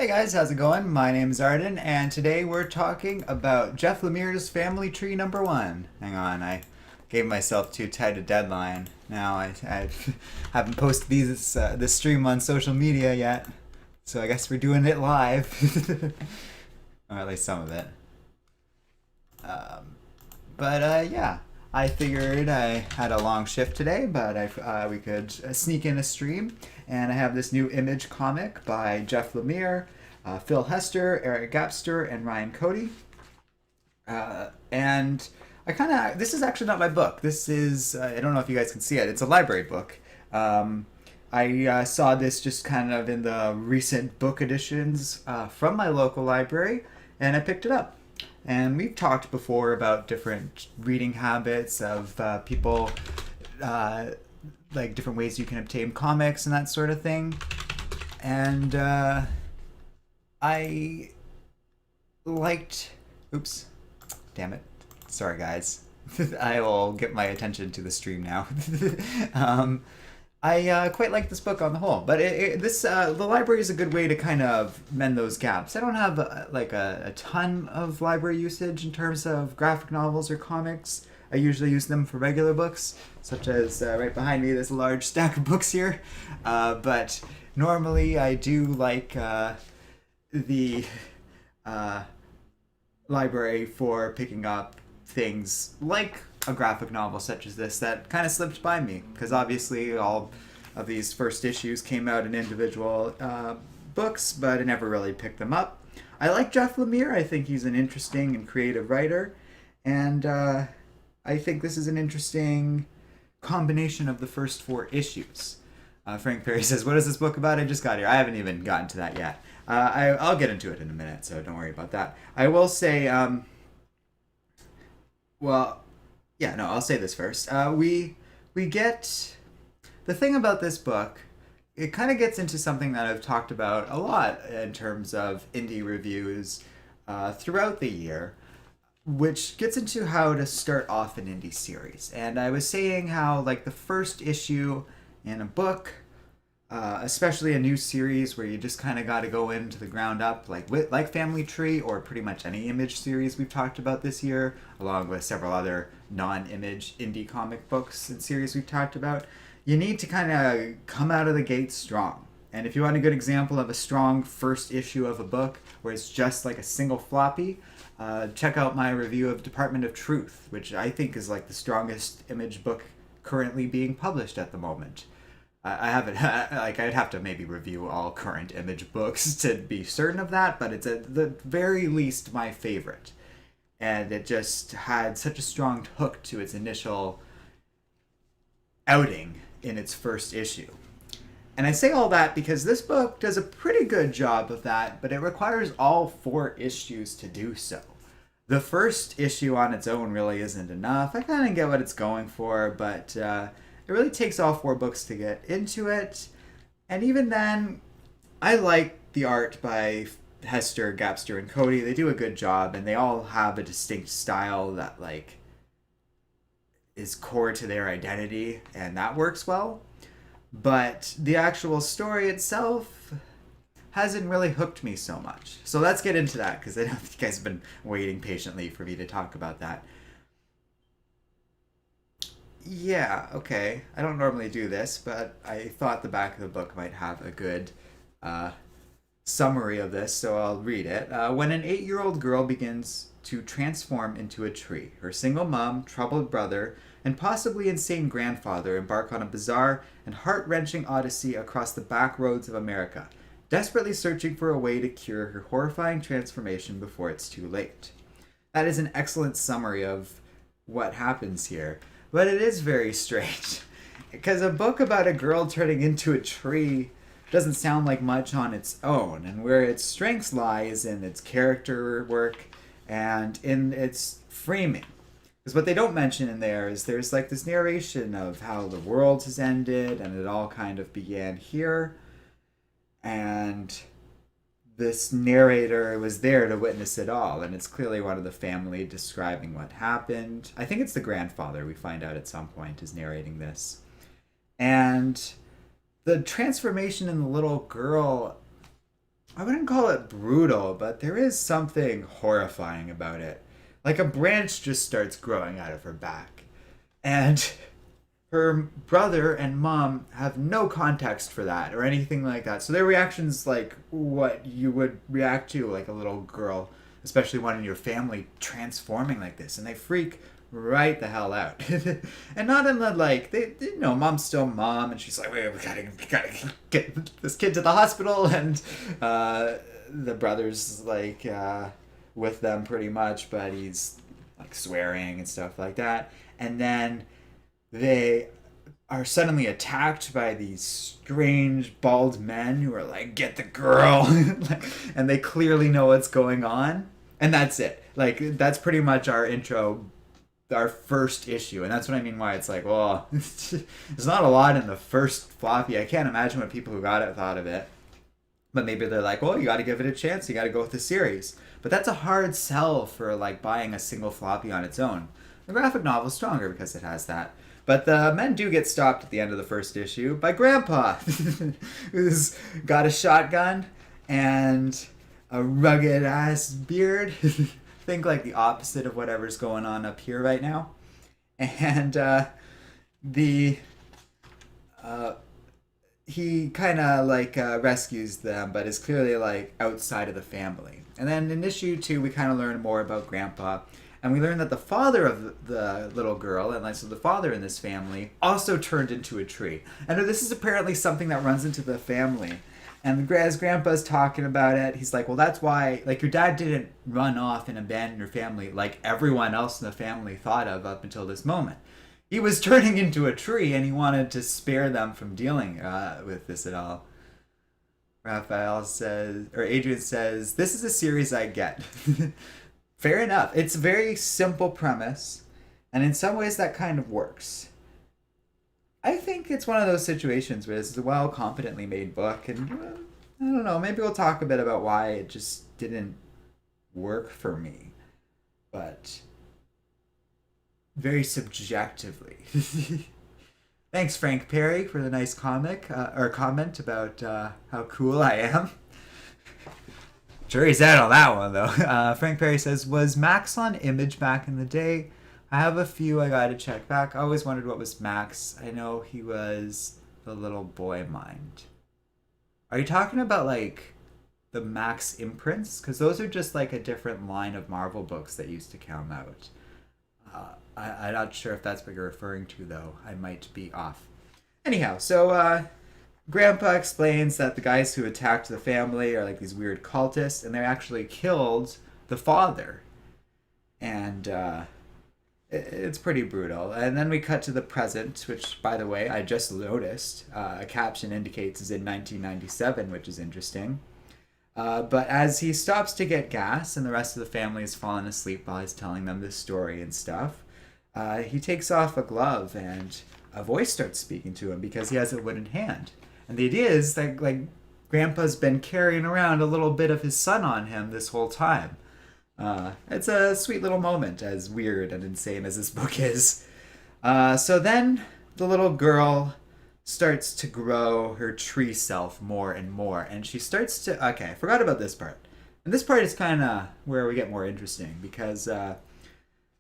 Hey guys, how's it going? My name is Arden, and today we're talking about Jeff Lemire's Family Tree Number One. Hang on, I gave myself too tight a deadline. Now I haven't posted this stream on social media yet, so I guess we're doing it live, or at least some of it. But yeah, I figured I had a long shift today, but we could sneak in a stream. And I have this new image comic by Jeff Lemire, Phil Hester, Eric Gapster, and Ryan Cody. And this is actually not my book. This is, I don't know if you guys can see it, it's a library book. I saw this just kind of in the recent book editions from my local library, and I picked it up. And we've talked before about different reading habits of people, like different ways you can obtain comics and that sort of thing. And I liked. Oops. Damn it. Sorry, guys. I will get my attention to the stream now. I quite like this book on the whole, but the library is a good way to kind of mend those gaps. I don't have a ton of library usage in terms of graphic novels or comics. I usually use them for regular books, such as right behind me. There's a large stack of books here, but normally I do like the library for picking up things like a graphic novel such as this that kind of slipped by me, because obviously all of these first issues came out in individual books, but I never really picked them up. I like Jeff Lemire. I think he's an interesting and creative writer, and I think this is an interesting combination of the first four issues. Frank Perry says, "What is this book about?" I just got here. I haven't even gotten to that yet. I'll get into it in a minute, so don't worry about that. I will say, well, yeah, no, I'll say this first. We get the thing about this book. It kind of gets into something that I've talked about a lot in terms of indie reviews throughout the year, which gets into how to start off an indie series. And I was saying how like the first issue in a book, especially a new series where you just kind of got to go into the ground up, like Family Tree or pretty much any Image series we've talked about this year, along with several other non-Image indie comic books and series we've talked about. You need to kind of come out of the gate strong. And if you want a good example of a strong first issue of a book where it's just like a single floppy, check out my review of Department of Truth, which I think is like the strongest Image book currently being published at the moment. I haven't like I'd have to maybe review all current Image books to be certain of that, but it's at the very least my favorite, and it just had such a strong hook to its initial outing in its first issue. And I say all that because this book does a pretty good job of that, but it requires all four issues to do so. The first issue on its own really isn't enough. I kind of get what it's going for, but it really takes all four books to get into it. And even then, I like the art by Hester, Gapster, and Cody. They do a good job, and they all have a distinct style that like is core to their identity, and that works well. But the actual story itself hasn't really hooked me so much. So let's get into that, because I know you guys have been waiting patiently for me to talk about that. Yeah, okay. I don't normally do this, but I thought the back of the book might have a good uh, summary of this, so I'll read it. When an 8-year-old girl begins to transform into a tree, her single mom, troubled brother, and possibly insane grandfather embark on a bizarre and heart-wrenching odyssey across the back roads of America, desperately searching for a way to cure her horrifying transformation before it's too late. That is an excellent summary of what happens here, but it is very strange. Because a book about a girl turning into a tree doesn't sound like much on its own, and where its strengths lie is in its character work and in its framing. Because what they don't mention in there is there's like this narration of how the world has ended and it all kind of began here, and this narrator was there to witness it all, and it's clearly one of the family describing what happened. I think it's the grandfather, we find out at some point, is narrating this. And the transformation in the little girl I wouldn't call it brutal, but there is something horrifying about it. Like a branch just starts growing out of her back. And her brother and mom have no context for that or anything like that. So their reaction's like what you would react to, like a little girl, especially one in your family, transforming like this. And they freak right the hell out. And not in the like, they you know, mom's still mom, and she's like, wait, we gotta get this kid to the hospital. And the brother's like with them pretty much, but he's like swearing and stuff like that. And then they are suddenly attacked by these strange bald men who are like, get the girl. And they clearly know what's going on. And that's it. Like, that's pretty much our intro, our first issue. And that's what I mean why it's like, well, there's not a lot in the first floppy. I can't imagine what people who got it thought of it. But maybe they're like, well, you got to give it a chance. You got to go with the series. But that's a hard sell for like buying a single floppy on its own. The graphic novel is stronger because it has that. But the men do get stopped at the end of the first issue by Grandpa, who's got a shotgun and a rugged ass beard. Think like the opposite of whatever's going on up here right now. And the uh, he kind of like rescues them, but is clearly like outside of the family. And then in issue 2, we kind of learn more about Grandpa, and we learn that the father of the little girl, and like so the father in this family, also turned into a tree. And this is apparently something that runs into the family. And as Grandpa's talking about it, he's like, well, that's why, like, your dad didn't run off and abandon your family like everyone else in the family thought of up until this moment. He was turning into a tree, and he wanted to spare them from dealing with this at all. Raphael says, or Adrian says, this is a series I get. Fair enough. It's a very simple premise, and in some ways that kind of works. I think it's one of those situations where this is a well, competently made book, and I don't know, maybe we'll talk a bit about why it just didn't work for me. But very subjectively. Thanks, Frank Perry, for the nice comic or comment about how cool I am. Jury's out on that one, though. Frank Perry says, was Max on Image back in the day? I have a few I gotta check back. I always wondered what was Max. I know he was the little boy mind. Are you talking about, like, the Max imprints? Because those are just, like, a different line of Marvel books that used to come out. I'm not sure if that's what you're referring to, though. I might be off. Anyhow, so Grandpa explains that the guys who attacked the family are like these weird cultists, and they actually killed the father. And it's pretty brutal. And then we cut to the present, which, by the way, I just noticed. A caption indicates is in 1997, which is interesting. But as he stops to get gas and the rest of the family has fallen asleep while he's telling them this story and stuff, he takes off a glove and a voice starts speaking to him because he has a wooden hand. And the idea is that, like, Grandpa's been carrying around a little bit of his son on him this whole time. It's a sweet little moment, as weird and insane as this book is. So then the little girl starts to grow her tree self more and more, and she starts to... Okay, I forgot about this part. And this part is kind of where we get more interesting, because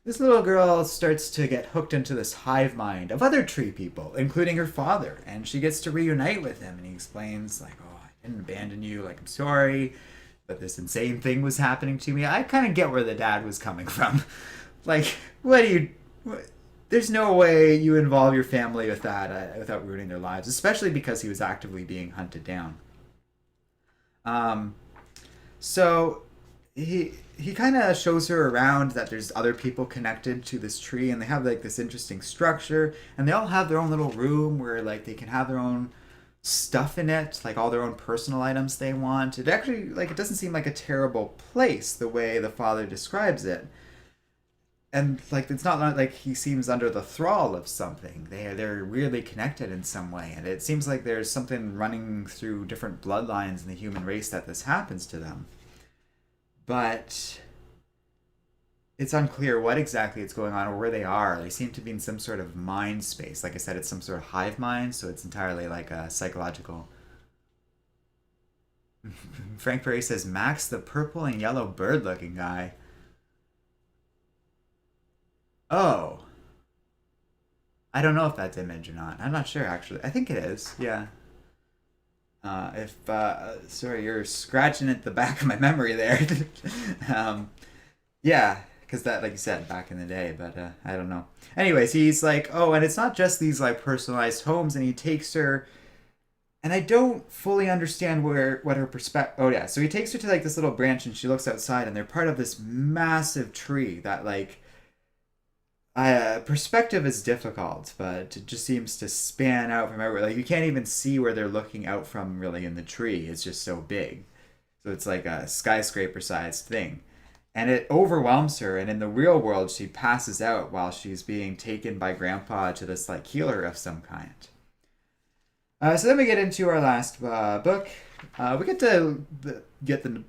this little girl starts to get hooked into this hive mind of other tree people, including her father, and she gets to reunite with him, and he explains, like, oh, I didn't abandon you, like, I'm sorry, but this insane thing was happening to me. I kind of get where the dad was coming from. Like, what do you... There's no way you involve your family with that without ruining their lives, especially because he was actively being hunted down. So he kind of shows her around that there's other people connected to this tree, and they have like this interesting structure, and they all have their own little room where like they can have their own stuff in it, like all their own personal items they want. It actually, like, it doesn't seem like a terrible place the way the father describes it. And like it's not like he seems under the thrall of something. They're really connected in some way, and it seems like there's something running through different bloodlines in the human race that this happens to them. But it's unclear what exactly is going on or where they are. They seem to be in some sort of mind space. Like I said, it's some sort of hive mind, so it's entirely like a psychological. Frank Perry says Max, the purple and yellow bird looking guy. Oh, I don't know if that's Image or not. I'm not sure actually. I think it is. Yeah. If sorry, you're scratching at the back of my memory there. um, yeah, because that, like you said, back in the day. But I don't know. Anyways, he's like, oh, and it's not just these like personalized homes, and he takes her, and I don't fully understand where what her perspective. Oh yeah, so he takes her to like this little branch, and she looks outside, and they're part of this massive tree that like perspective is difficult, but it just seems to span out from everywhere. Like you can't even see where they're looking out from really in the tree. It's just so big. So it's like a skyscraper sized thing. And it overwhelms her, and in the real world she passes out while she's being taken by grandpa to this like healer of some kind. So then we get into our last book. We get to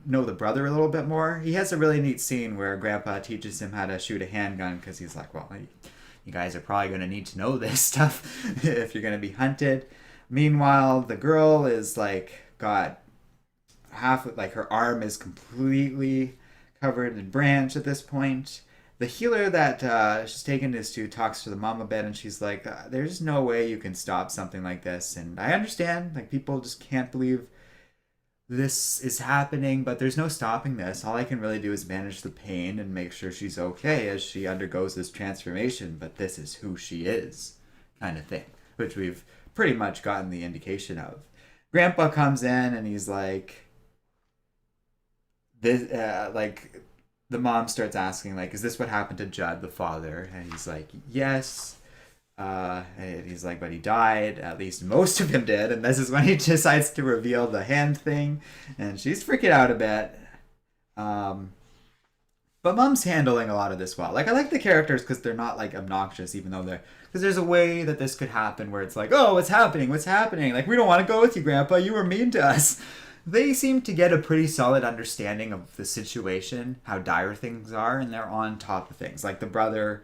know the brother a little bit more. He has a really neat scene where Grandpa teaches him how to shoot a handgun because he's like, well, you guys are probably going to need to know this stuff if you're going to be hunted. Meanwhile, the girl is like got half like her arm is completely covered in branch at this point. The healer that she's taken is to talks to the mom a bit, and she's like, "There's no way you can stop something like this." And I understand, like people just can't believe this is happening, but there's no stopping this. All I can really do is manage the pain and make sure she's okay as she undergoes this transformation. But this is who she is, kind of thing, which we've pretty much gotten the indication of. Grandpa comes in and he's like, this like the mom starts asking like, is this what happened to Judd the father? And he's like, yes. And he's like, but he died, at least most of him did. And this is when he decides to reveal the hand thing, and she's freaking out a bit. But mom's handling a lot of this well. Like I like the characters because they're not like obnoxious, even though they're, because there's a way that this could happen where it's like, oh, what's happening, what's happening, like we don't want to go with you, grandpa, you were mean to us. They seem to get a pretty solid understanding of the situation, how dire things are, and they're on top of things. Like the brother,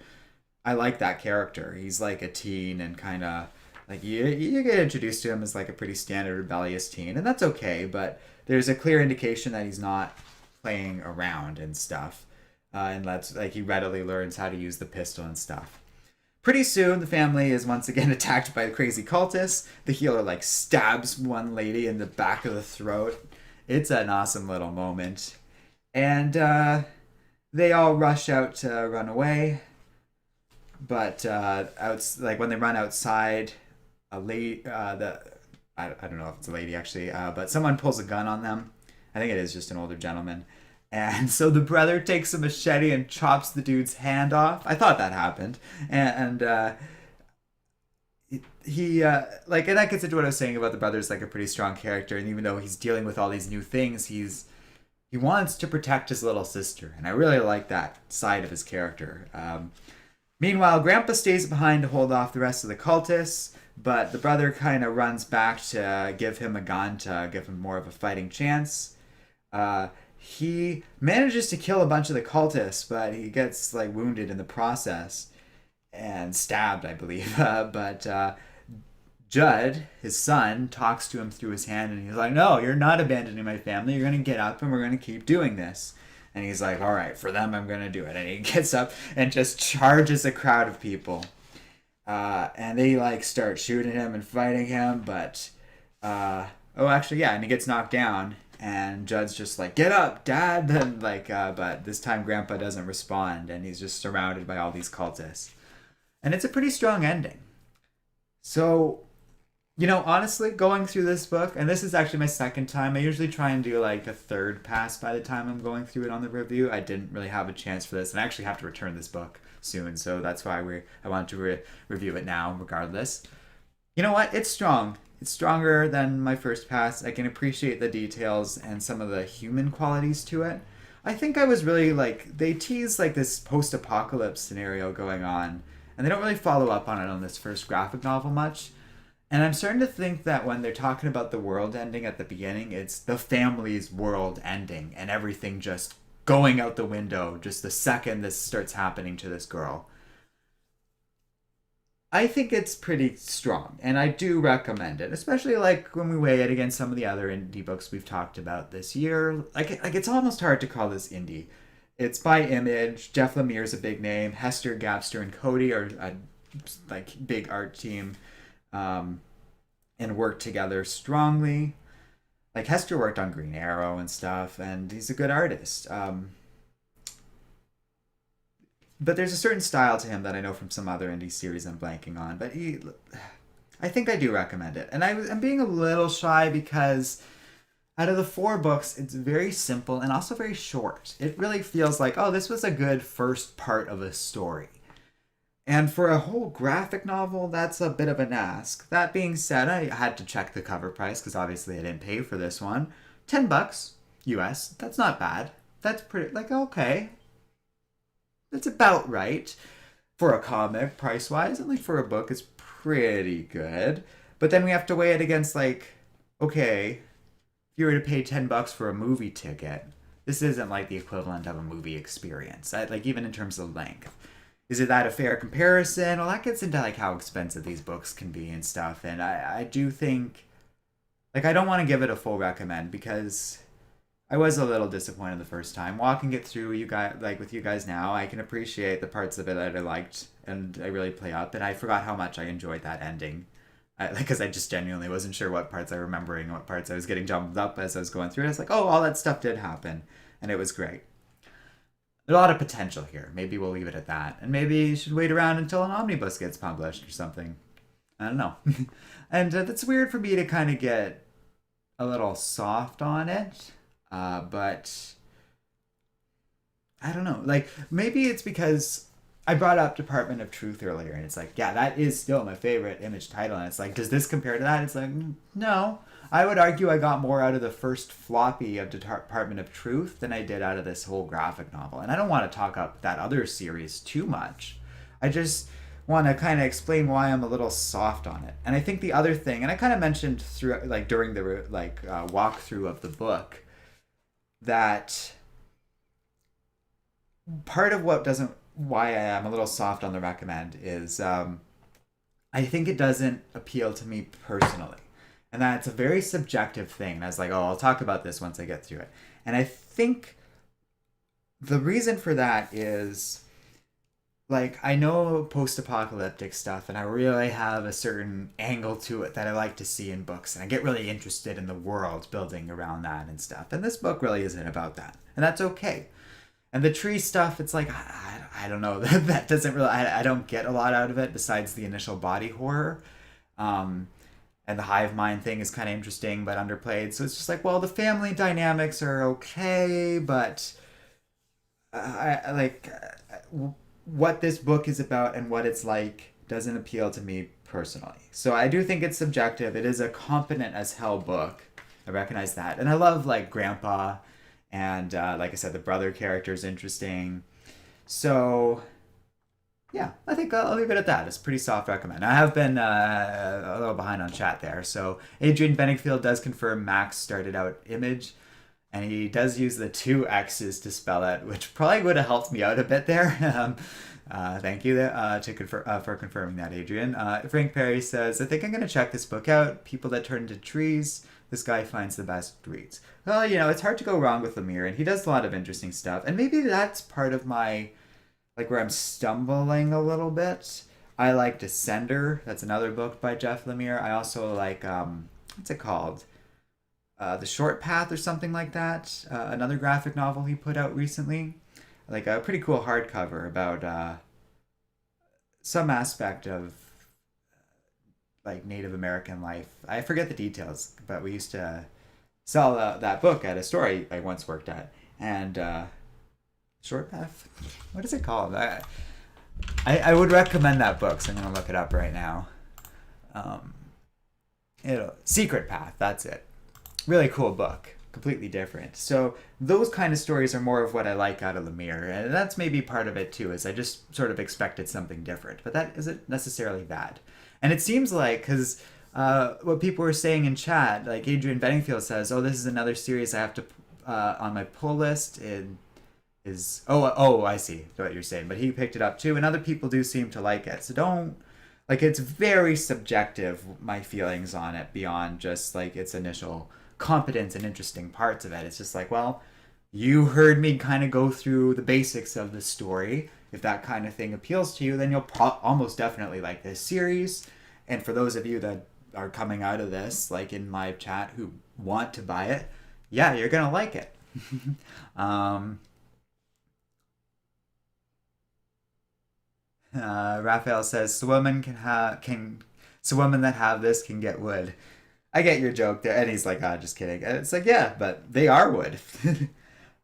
I like that character. He's like a teen and kind of like you get introduced to him as like a pretty standard rebellious teen, and that's okay. But there's a clear indication that he's not playing around and stuff, and that's like he readily learns how to use the pistol and stuff. Pretty soon, the family is once again attacked by crazy cultists. The healer like stabs one lady in the back of the throat. It's an awesome little moment, and they all rush out to run away. But like when they run outside, a lady, I don't know if it's a lady actually, but someone pulls a gun on them. I think it is just an older gentleman, and so the brother takes a machete and chops the dude's hand off. I thought that happened, and he like, and that gets into what I was saying about the brother's like a pretty strong character, and even though he's dealing with all these new things, he wants to protect his little sister, and I really like that side of his character. Meanwhile, Grandpa stays behind to hold off the rest of the cultists, but the brother kind of runs back to give him a gun to give him more of a fighting chance. He manages to kill a bunch of the cultists, but he gets like wounded in the process and stabbed, I believe. But Judd, his son, talks to him through his hand, and he's like, "No, you're not abandoning my family. You're going to get up, and we're going to keep doing this." And he's like, all right, for them, I'm going to do it. And he gets up and just charges a crowd of people. And they like start shooting him and fighting him. But, actually, yeah. And he gets knocked down. And Judd's just like, get up, Dad. And like, but this time Grandpa doesn't respond. And he's just surrounded by all these cultists. And it's a pretty strong ending. So, honestly, going through this book, and this is actually my second time. I usually try and do like a third pass by the time I'm going through it on the review. I didn't really have a chance for this, and I actually have to return this book soon, so that's why I wanted to review it now, regardless. You know what? It's strong. It's stronger than my first pass. I can appreciate the details and some of the human qualities to it. I think I was really like, they tease like this post-apocalypse scenario going on, and they don't really follow up on it on this first graphic novel much. And I'm starting to think that when they're talking about the world ending at the beginning, it's the family's world ending and everything just going out the window just the second this starts happening to this girl. I think it's pretty strong, and I do recommend it, especially like when we weigh it against some of the other indie books we've talked about this year. Like it's almost hard to call this indie. It's by Image. Jeff Lemire's a big name. Hester, Gapster, and Cody are a like big art team, um, and work together strongly. Like Hester worked on Green Arrow and stuff, and he's a good artist. But there's a certain style to him that I know from some other indie series I'm blanking on. But I think I do recommend it, and I'm being a little shy because out of the four books, it's very simple and also very short. It really feels like, oh, this was a good first part of a story. And for a whole graphic novel, that's a bit of an ask. That being said, I had to check the cover price because obviously I didn't pay for this one. $10 US. That's not bad. That's pretty, like, okay. That's about right for a comic price wise. And like for a book, it's pretty good. But then we have to weigh it against, like, okay, if you were to pay $10 for a movie ticket, this isn't like the equivalent of a movie experience. Like, even in terms of length. Is it that a fair comparison? Well, that gets into like how expensive these books can be and stuff. And I do think, like, I don't want to give it a full recommend because I was a little disappointed the first time. Walking it through you guys, like with you guys now, I can appreciate the parts of it that I liked and I really play up. And I forgot how much I enjoyed that ending. Because I just genuinely wasn't sure what parts I were remembering and what parts I was getting jumbled up as I was going through it. I was like, oh, all that stuff did happen. And it was great. There's a lot of potential here. Maybe we'll leave it at that. And maybe you should wait around until an omnibus gets published or something. I don't know. And that's weird for me to kind of get a little soft on it. But I don't know. Like, maybe it's because I brought up Department of Truth earlier, and it's like, yeah, that is still my favorite Image title. And it's like, does this compare to that? It's like, no. I would argue I got more out of the first floppy of Department of Truth than I did out of this whole graphic novel. And I don't want to talk up that other series too much. I just want to kind of explain why I'm a little soft on it. And I think the other thing, and I kind of mentioned through like during the walkthrough of the book, that part of what doesn't why I am a little soft on the recommend is I think it doesn't appeal to me personally. And that's a very subjective thing. And I was like, oh, I'll talk about this once I get through it. And I think the reason for that is like I know post-apocalyptic stuff and I really have a certain angle to it that I like to see in books and I get really interested in the world building around that and stuff. And this book really isn't about that. And that's okay. And the tree stuff, it's like I don't know. That doesn't really I don't get a lot out of it besides the initial body horror. And the hive mind thing is kind of interesting but underplayed. So it's just like, well, the family dynamics are okay, but I like what this book is about and what it's like doesn't appeal to me personally. So I do think it's subjective. It is a competent as hell book. I recognize that, and I love like Grandpa, and like I said, the brother character is interesting. So yeah, I think I'll leave it at that. It's a pretty soft recommend. I have been a little behind on chat there. So Adrian Benningfield does confirm Max started out Image, and he does use the two X's to spell it, which probably would have helped me out a bit there. Thank you for confirming that, Adrian. Frank Perry says, I think I'm going to check this book out. People that turn into trees. This guy finds the best reads. Well, it's hard to go wrong with Lemire, and he does a lot of interesting stuff. And maybe that's part of my like where I'm stumbling a little bit. I like Descender. That's another book by Jeff Lemire. I also like what's it called? The Short Path or something like that. Another graphic novel he put out recently. Like a pretty cool hardcover about some aspect of like Native American life. I forget the details, but we used to sell that book at a store I once worked at, and Short Path. What is it called? I would recommend that book, so I'm gonna look it up right now. Secret Path. That's it. Really cool book. Completely different. So those kind of stories are more of what I like out of Lemire, and that's maybe part of it too. Is I just sort of expected something different, but that isn't necessarily bad. And it seems like because what people were saying in chat, like Adrian Benningfield says, "Oh, this is another series I have to on my pull list." I see what you're saying, but he picked it up too, and other people do seem to like it. So don't Like it's very subjective, my feelings on it, beyond just like its initial competence and interesting parts of it. It's just like, well, you heard me kind of go through the basics of the story. If that kind of thing appeals to you, then you'll almost definitely like this series. And for those of you that are coming out of this, like in live chat, who want to buy it, yeah, you're gonna like it. um, Raphael says, "So women so women that have this can get wood." I get your joke there, and he's like, "Ah, just kidding." And it's like, yeah, but they are wood.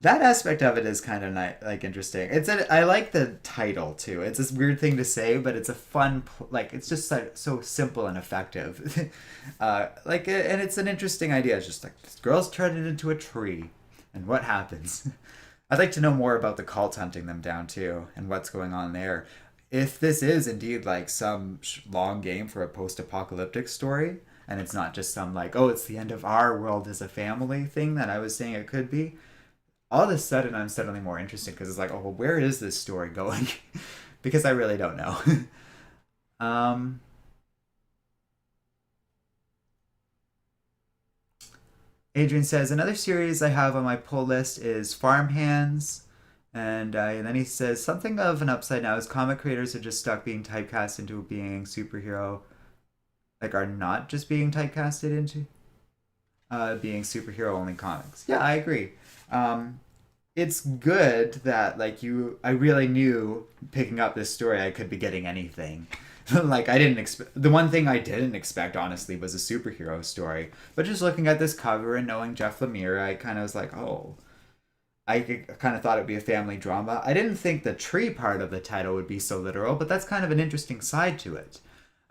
That aspect of it is kind of like interesting. I like the title too. It's this weird thing to say, but it's a fun like it's just so simple and effective. And it's an interesting idea. It's just like this girl's turned it into a tree, and what happens? I'd like to know more about the cult hunting them down too, and what's going on there. If this is indeed like some long game for a post-apocalyptic story, and it's not just some like, oh, it's the end of our world as a family thing that I was saying it could be, all of a sudden I'm suddenly more interested because it's like, oh, well, where is this story going? Because I really don't know. um, Adrian says another series I have on my pull list is Farmhands, and then he says something of an upside now is comic creators are just stuck being typecast into being superhero, like are not just being typecasted into being superhero only comics. Yeah, I agree. It's good that like I really knew picking up this story I could be getting anything. Like I didn't expect the one thing I didn't expect honestly was a superhero story. But just looking at this cover and knowing Jeff Lemire, I kind of was like, oh, I kind of thought it'd be a family drama. I didn't think the tree part of the title would be so literal, but that's kind of an interesting side to it.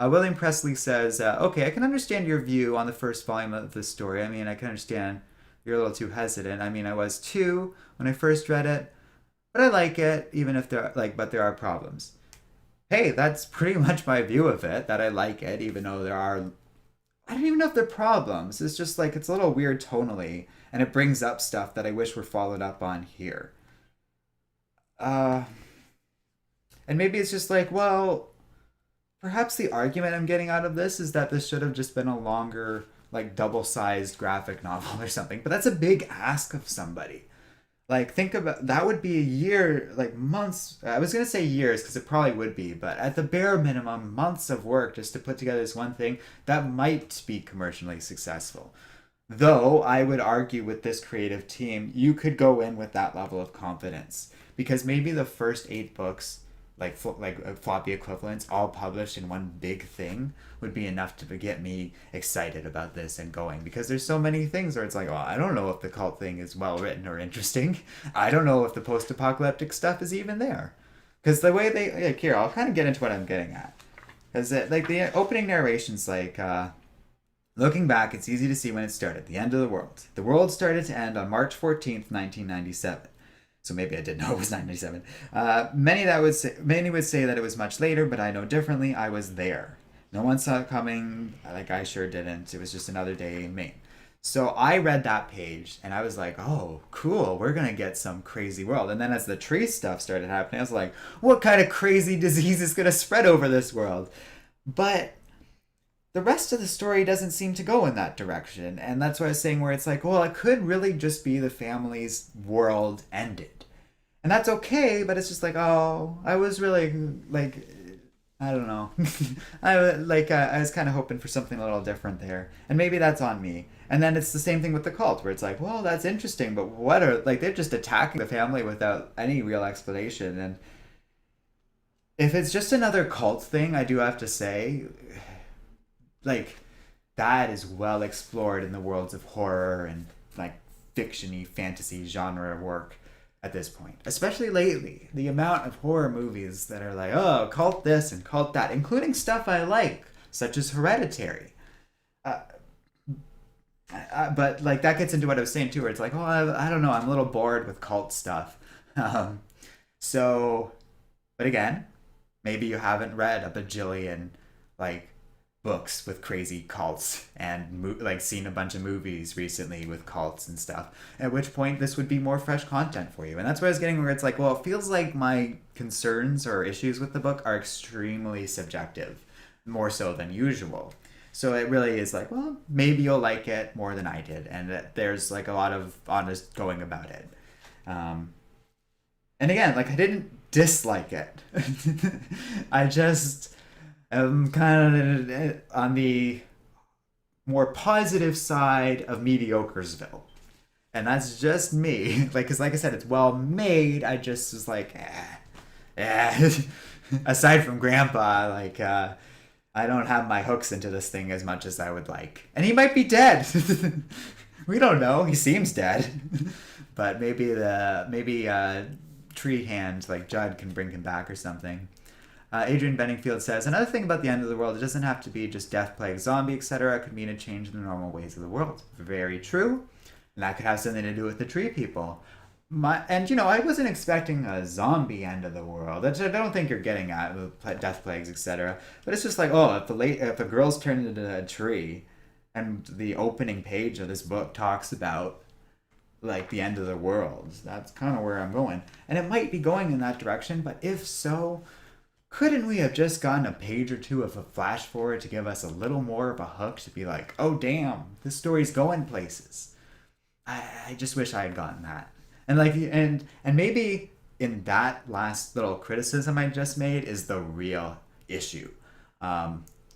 William Presley says, okay, I can understand your view on the first volume of this story. I mean, I can understand you're a little too hesitant. I mean, I was too when I first read it, but I like it, even if but there are problems. Hey, that's pretty much my view of it, that I like it, even though I don't even know if they're problems. It's just like, it's a little weird tonally, and it brings up stuff that I wish were followed up on here. Uh, and maybe it's just like, well, perhaps the argument I'm getting out of this is that this should have just been a longer, like double-sized graphic novel or something. But that's a big ask of somebody. Like think about that would be a year, like months. I was gonna say years because it probably would be, but at the bare minimum, months of work just to put together this one thing that might be commercially successful. Though I would argue with this creative team, you could go in with that level of confidence because maybe the first 8 books, floppy equivalents, all published in one big thing, would be enough to get me excited about this and going. Because there's so many things where it's like, oh, I don't know if the cult thing is well written or interesting. I don't know if the post-apocalyptic stuff is even there. Because the way here, I'll kind of get into what I'm getting at. Because like the opening narration's like. Looking back, it's easy to see when it started. The end of the world. The world started to end on March 14th, 1997. So maybe I did know it was 1997. Many would say that it was much later, but I know differently. I was there. No one saw it coming, like I sure didn't. It was just another day in Maine. So I read that page and I was like, oh, cool, we're going to get some crazy world. And then as the tree stuff started happening, I was like, what kind of crazy disease is going to spread over this world? But the rest of the story doesn't seem to go in that direction. And that's what I was saying, where it's like, well, it could really just be the family's world ended. And that's okay, but it's just like, oh, I was really, like, I don't know. I was kind of hoping for something a little different there. And maybe that's on me. And then it's the same thing with the cult, where it's like, well, that's interesting, but they're just attacking the family without any real explanation. And if it's just another cult thing, I do have to say, like that is well explored in the worlds of horror and like fictiony fantasy genre work at this point, especially lately. The amount of horror movies that are like, oh, cult this and cult that, including stuff I like, such as Hereditary. uh, but like that gets into what I was saying too, where it's like, oh, I don't know, I'm a little bored with cult stuff. um, so but again, maybe you haven't read a bajillion like books with crazy cults and like seen a bunch of movies recently with cults and stuff, at which point this would be more fresh content for you. And that's what I was getting, where it's like, well, it feels like my concerns or issues with the book are extremely subjective. more so than usual. So it really is like, well, maybe you'll like it more than I did, and there's like a lot of honest going about it. Um, and again, like I didn't dislike it. I just am kind of on the more positive side of mediocresville, and that's just me. Like, cause like I said, it's well made. I just was like, aside from Grandpa, like I don't have my hooks into this thing as much as I would like, and he might be dead. We don't know. He seems dead, but maybe tree hand like Judd can bring him back or something. Adrian Benningfield says, another thing about the end of the world, it doesn't have to be just death, plague, zombie, etc. It could mean a change in the normal ways of the world. Very true. And that could have something to do with the tree people. And I wasn't expecting a zombie end of the world. I don't think you're getting at with death, plagues, etc. But it's just like, oh, if a girl's turned into a tree, and the opening page of this book talks about like the end of the world, that's kind of where I'm going. And it might be going in that direction, but if so, couldn't we have just gotten a page or two of a flash forward to give us a little more of a hook to be like, oh damn, this story's going places? I just wish I had gotten that. And like and maybe in that last little criticism I just made is the real issue.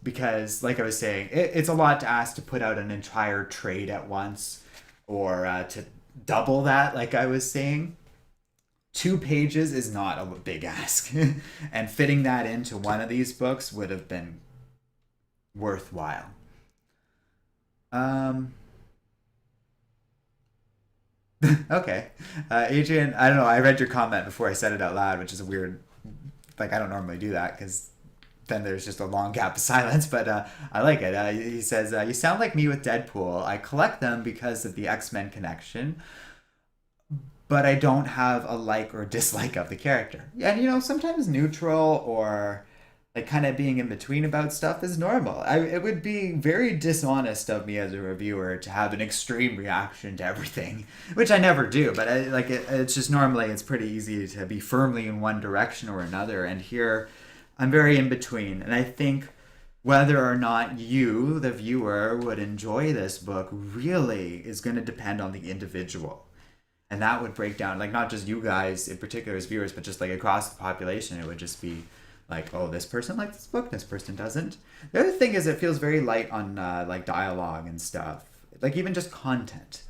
Because like I was saying, it's a lot to ask to put out an entire trade at once, or to double that, like I was saying. 2 pages is not a big ask. And fitting that into one of these books would have been worthwhile. Okay. Adrian, I don't know. I read your comment before I said it out loud, which is a weird. Like, I don't normally do that because then there's just a long gap of silence, but I like it. He says, you sound like me with Deadpool. I collect them because of the X-Men connection, but I don't have a like or dislike of the character. And sometimes neutral or like kind of being in between about stuff is normal. It would be very dishonest of me as a reviewer to have an extreme reaction to everything, which I never do. But it's just normally it's pretty easy to be firmly in one direction or another. And here, I'm very in between. And I think whether or not you, the viewer, would enjoy this book really is going to depend on the individual. And that would break down, like, not just you guys in particular as viewers, but just like across the population. It would just be like, oh, this person likes this book, this person doesn't. The other thing is it feels very light on like dialogue and stuff, like even just content.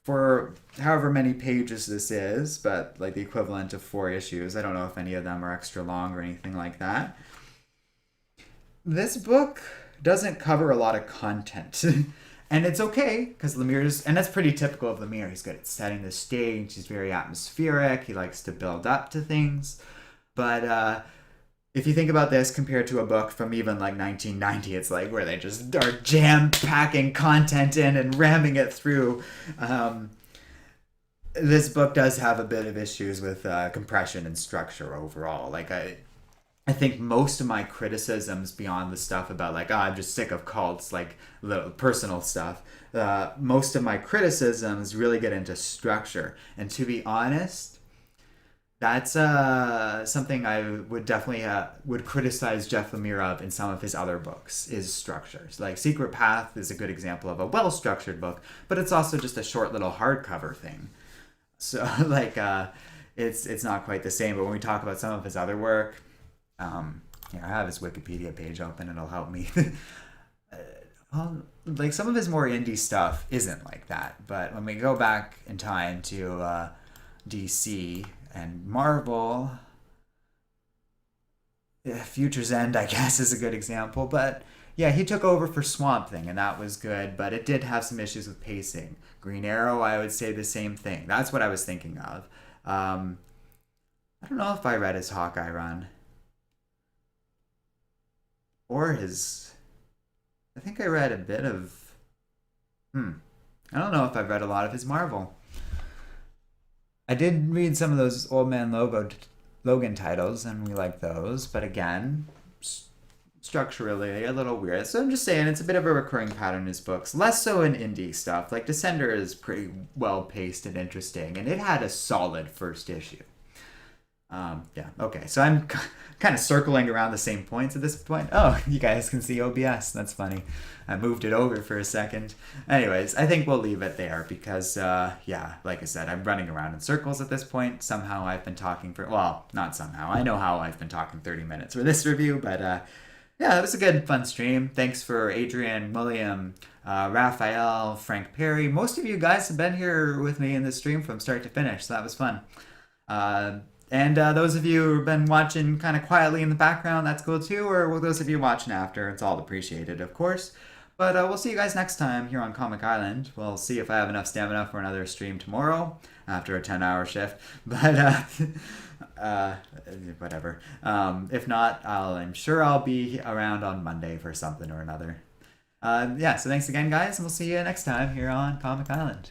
For however many pages this is, but like the equivalent of 4 issues. I don't know if any of them are extra long or anything like that. This book doesn't cover a lot of content. And it's okay, because Lemire's, and that's pretty typical of Lemire. He's good at setting the stage. He's very atmospheric. He likes to build up to things. But if you think about this compared to a book from even like 1990, it's like where they just are jam-packing content in and ramming it through. This book does have a bit of issues with compression and structure overall. Like I think most of my criticisms beyond the stuff about like, oh, I'm just sick of cults, like little personal stuff, most of my criticisms really get into structure. And to be honest, that's something I would definitely would criticize Jeff Lemire of in some of his other books, is structures. Like Secret Path is a good example of a well-structured book, but it's also just a short little hardcover thing. So like it's not quite the same. But when we talk about some of his other work, I have his Wikipedia page open. It'll help me. Like some of his more indie stuff isn't like that. But when we go back in time to DC and Marvel, Future's End, I guess, is a good example. But yeah, he took over for Swamp Thing, and that was good. But it did have some issues with pacing. Green Arrow, I would say the same thing. That's what I was thinking of. I don't know if I read his Hawkeye run. Or his... I think I read a bit of... I don't know if I've read a lot of his Marvel. I did read some of those Old Man Logan titles, and we like those. But again, structurally a little weird. So I'm just saying it's a bit of a recurring pattern in his books. Less so in indie stuff. Like Descender is pretty well paced and interesting, and it had a solid first issue. Yeah, okay. So I'm kind of circling around the same points at this point. Oh, you guys can see OBS. That's funny. I moved it over for a second. Anyways, I think we'll leave it there because, yeah, like I said, I'm running around in circles at this point. Somehow I've been talking for, well, not somehow. I know how I've been talking 30 minutes for this review, but yeah, it was a good, fun stream. Thanks for Adrian, William, Raphael, Frank Perry. Most of you guys have been here with me in this stream from start to finish, so that was fun. Uh, and those of you who've been watching kind of quietly in the background, that's cool too. Or those of you watching after, it's all appreciated, of course. But we'll see you guys next time here on Comic Island. We'll see if I have enough stamina for another stream tomorrow after a 10-hour shift. But uh, whatever. If not, I'm sure I'll be around on Monday for something or another. Yeah, so thanks again, guys, and we'll see you next time here on Comic Island.